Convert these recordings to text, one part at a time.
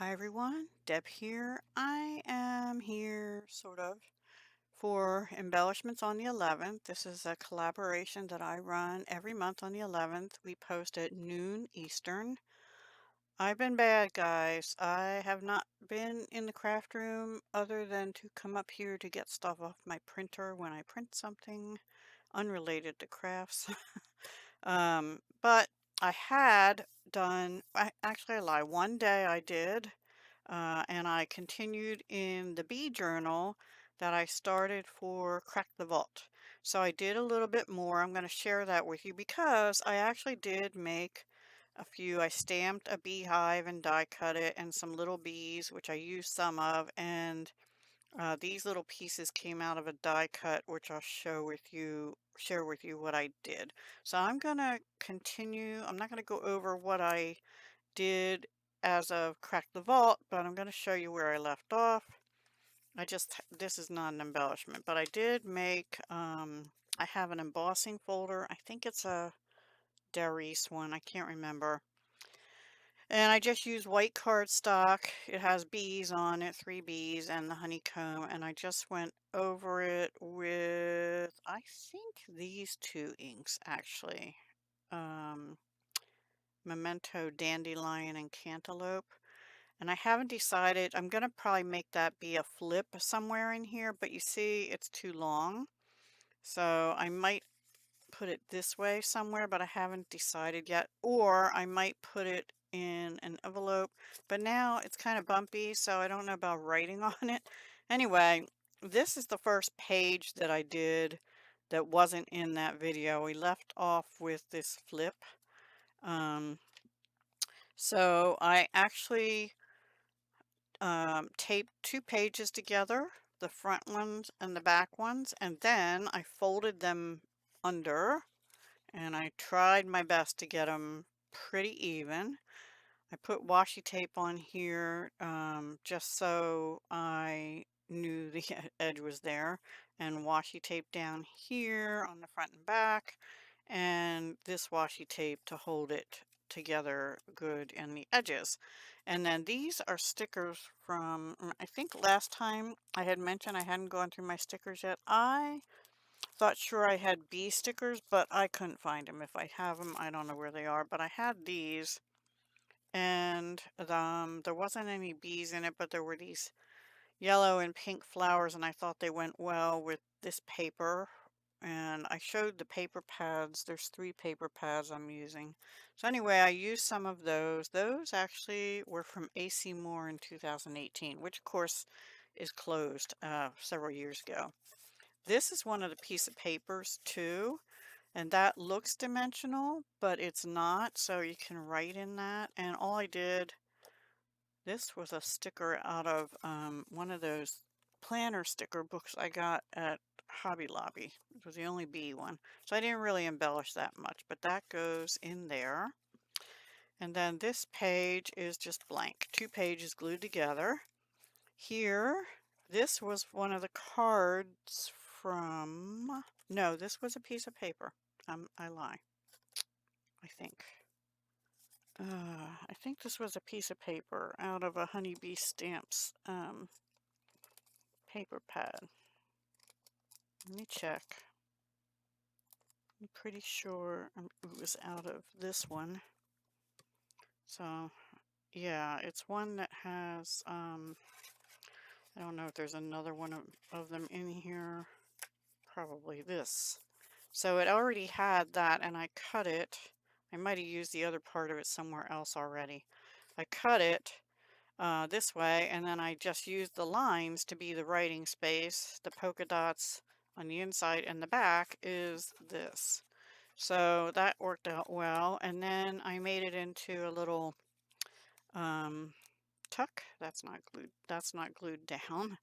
Hi everyone, Deb here. I am here sort of for Embellishments on the 11th. This is a collaboration that I run every month on the 11th. We post at noon Eastern. I've been bad, guys. I have not been in the craft room other than to come up here to get stuff off my printer when I print something unrelated to crafts. But I had done, actually I lie, one day I did. And I continued in the bee journal that I started for Crack the Vault. So I did a little bit more. I'm going to share that with you because I actually did make a few. I stamped a beehive and die cut it and some little bees, which I used some of. And these little pieces came out of a die cut, which I'll share with you what I did. So I'm going to continue. I'm not going to go over what I did as of Crack the Vault, but I'm going to show you where I left off. This is not an embellishment, but I did make, I have an embossing folder. I think it's a Darice one. I can't remember. And I just used white cardstock. It has bees on it, 3 bees and the honeycomb. And I just went over it with, I think these 2 inks actually. Um, Memento, Dandelion, and Cantaloupe. And I haven't decided. I'm going to probably make that be a flip somewhere in here, but you see it's too long. So I might put it this way somewhere, but I haven't decided yet. Or I might put it in an envelope, but now it's kind of bumpy, so I don't know about writing on it. Anyway, this is the first page that I did that wasn't in that video. We left off with this flip. So I actually taped 2 pages together, the front ones and the back ones, and then I folded them under and I tried my best to get them pretty even. I put washi tape on here just so I knew the edge was there, and washi tape down here on the front and back, and this washi tape to hold it together good in the edges. And then these are stickers from, I think last time I had mentioned I hadn't gone through my stickers yet. I thought sure I had bee stickers, but I couldn't find them. If I have them, I don't know where they are, but I had these, and there wasn't any bees in it, but there were these yellow and pink flowers, and I thought they went well with this paper. And I showed the paper pads. There's 3 paper pads I'm using. So anyway, I used some of those. Those actually were from AC Moore in 2018, which of course is closed several years ago. This is one of the piece of papers too, and that looks dimensional, but it's not, so you can write in that. And all I did, this was a sticker out of one of those planner sticker books I got at Hobby Lobby. It was the only bee one. So I didn't really embellish that much, but that goes in there. And then this page is just blank. 2 pages glued together. Here, this was one of the cards from, no, this was a piece of paper. I lie, I think. I think this was a piece of paper out of a Honeybee Stamps paper pad. Let me check. I'm pretty sure it was out of this one. So, yeah, it's one that has, I don't know if there's another one of them in here. Probably this. So it already had that, and I cut it. I might have used the other part of it somewhere else already. I cut it this way, and then I just used the lines to be the writing space. The polka dots on the inside, and the back is this. So that worked out well. And then I made it into a little tuck. That's not glued. That's not glued down.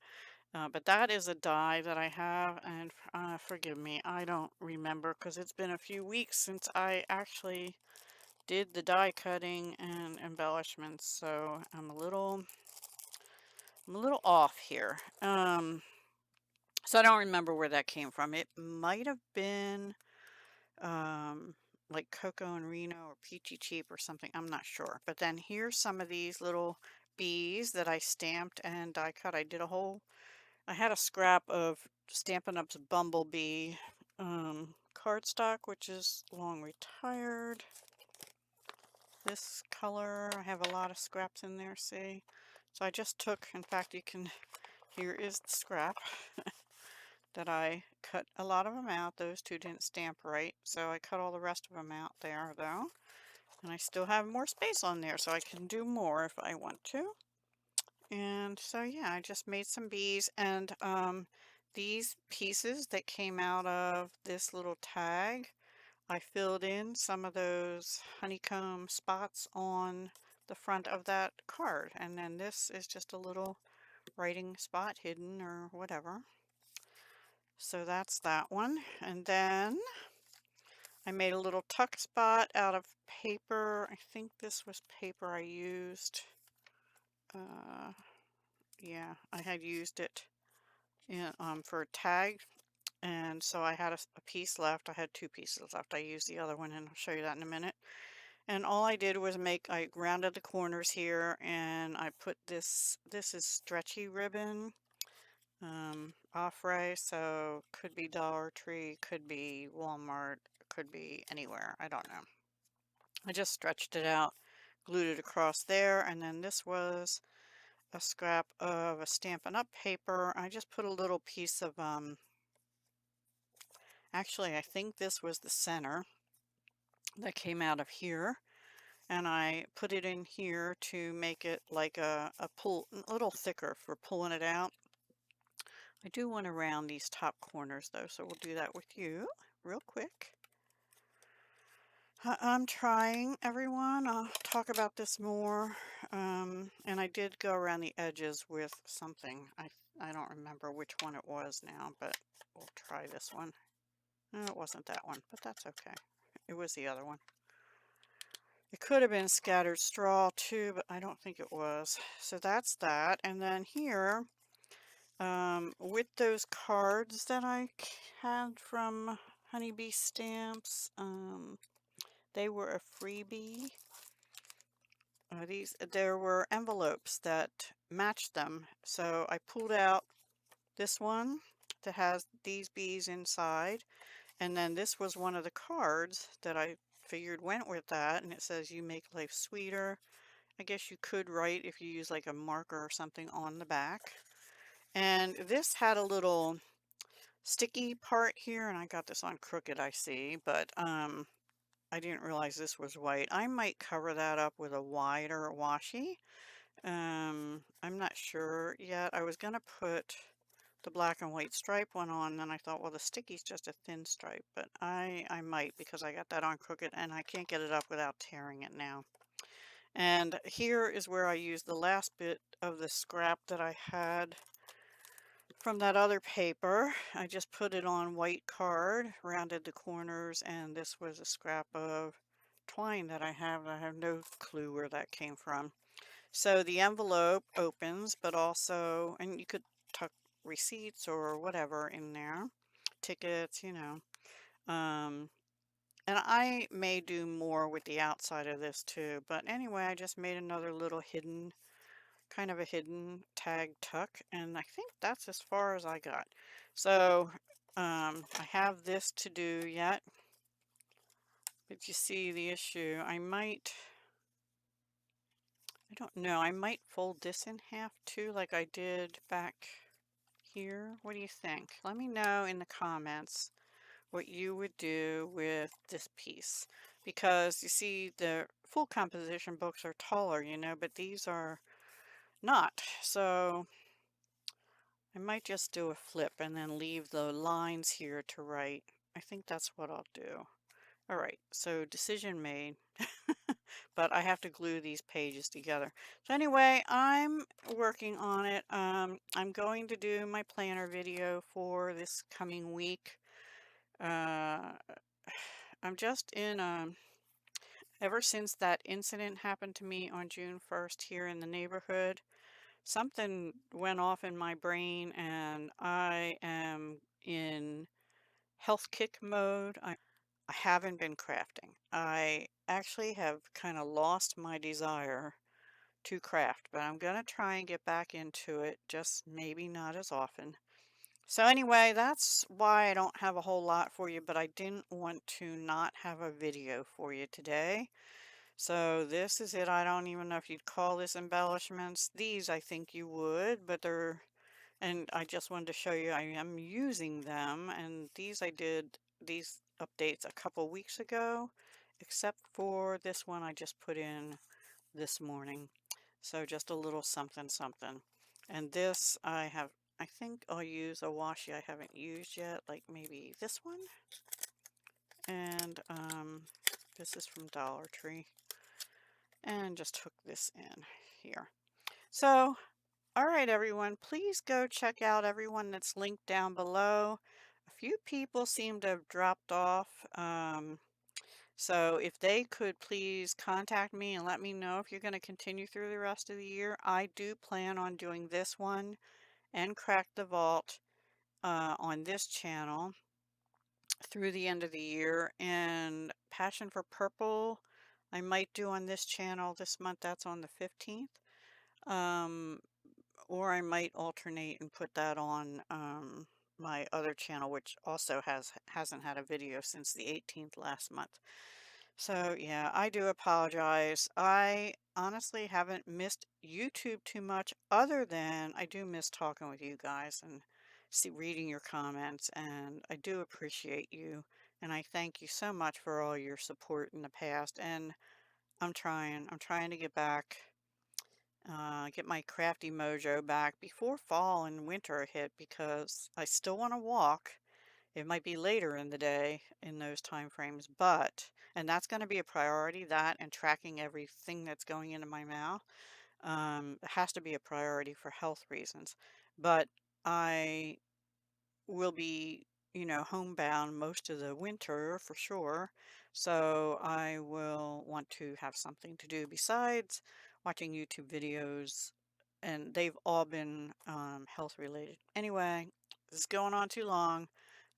But that is a die that I have, and forgive me, I don't remember because it's been a few weeks since I actually did the die cutting and embellishments, so I'm a little off here. So I don't remember where that came from. It might have been like Coco and Reno or Peachy Cheap or something. I'm not sure. But then here's some of these little bees that I stamped and die cut. I had a scrap of Stampin' Up's Bumblebee cardstock, which is long retired. This color, I have a lot of scraps in there, see? So I just took, in fact, here is the scrap that I cut a lot of them out. Those two didn't stamp right, so I cut all the rest of them out there, though. And I still have more space on there, so I can do more if I want to. And so, yeah, I just made some bees, and these pieces that came out of this little tag, I filled in some of those honeycomb spots on the front of that card. And then this is just a little writing spot hidden or whatever. So that's that one. And then I made a little tuck spot out of paper. I think this was paper I used. Yeah, I had used it for a tag. And so I had a piece left. I had two pieces left. I used the other one, and I'll show you that in a minute. And all I did was I rounded the corners here, and I put this is stretchy ribbon, off-ray, so could be Dollar Tree, could be Walmart, could be anywhere, I don't know. I just stretched it out, glued it across there, and then this was a scrap of a Stampin' Up paper. I just put a little piece of, actually I think this was the center that came out of here. And I put it in here to make it like a little thicker for pulling it out. I do want to round these top corners though, so we'll do that with you real quick. I'm trying, everyone. I'll talk about this more. And I did go around the edges with something. I don't remember which one it was now, but we'll try this one. No, it wasn't that one, but that's okay. It was the other one. It could have been scattered straw too, but I don't think it was. So that's that. And then here, with those cards that I had from Honeybee Stamps, they were a freebie. There were envelopes that matched them. So I pulled out this one that has these bees inside. And then this was one of the cards that I figured went with that. And it says, "You make life sweeter." I guess you could write if you use like a marker or something on the back. And this had a little sticky part here, and I got this on crooked, I see, but I didn't realize this was white. I might cover that up with a wider washi. I'm not sure yet. I was gonna put the black and white stripe one on, and I thought, well, the sticky's just a thin stripe, but I might, because I got that on crooked and I can't get it up without tearing it now. And here is where I used the last bit of the scrap that I had from that other paper. I just put it on white card, rounded the corners, and this was a scrap of twine that I have. I have no clue where that came from. So the envelope opens, but also, and you could tuck receipts or whatever in there, tickets, you know. And I may do more with the outside of this too, but anyway, I just made another little hidden, kind of a hidden tag tuck, and I think that's as far as I got. So I have this to do yet, but you see the issue. I don't know, I might fold this in half too, like I did back here. What do you think? Let me know in the comments what you would do with this piece, because you see the full composition books are taller, you know, but these are not. So I might just do a flip and then leave the lines here to write. I think that's what I'll do. All right, so decision made. But I have to glue these pages together. So anyway, I'm working on it. I'm going to do my planner video for this coming week. I'm just in ever since that incident happened to me on June 1st here in the neighborhood, something went off in my brain and I am in health kick mode. I haven't been crafting. I actually have kind of lost my desire to craft, but I'm gonna try and get back into it, just maybe not as often. So anyway, that's why I don't have a whole lot for you, but I didn't want to not have a video for you today. So this is it. I don't even know if you'd call this embellishments. These I think you would, but they're, and I just wanted to show you I am using them, and these I did these updates a couple weeks ago, except for this one I just put in this morning. So just a little something something. And this I think I'll use a washi I haven't used yet, like maybe this one. And this is from Dollar Tree. And just hook this in here. So, all right, everyone, please go check out everyone that's linked down below. A few people seem to have dropped off. So if they could please contact me and let me know if you're going to continue through the rest of the year. I do plan on doing this one and Crack the Vault on this channel through the end of the year. And Passion for Purple, I might do on this channel this month. That's on the 15th. Or I might alternate and put that on my other channel, which also hasn't had a video since the 18th last month. So yeah, I do apologize. I honestly haven't missed YouTube too much, other than I do miss talking with you guys and reading your comments, and I do appreciate you, and I thank you so much for all your support in the past. And I'm trying to get back, get my crafty mojo back before fall and winter hit, because I still want to walk. It might be later in the day in those time frames, but, and that's going to be a priority, that and tracking everything that's going into my mouth. It has to be a priority for health reasons. But I will be, homebound most of the winter for sure. So I will want to have something to do besides watching YouTube videos, and they've all been health related. Anyway, this is going on too long.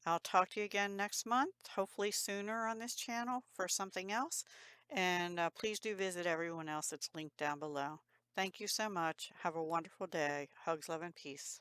I'll talk to you again next month, hopefully sooner on this channel for something else. And please do visit everyone else that's linked down below. Thank you so much. Have a wonderful day. Hugs, love, and peace.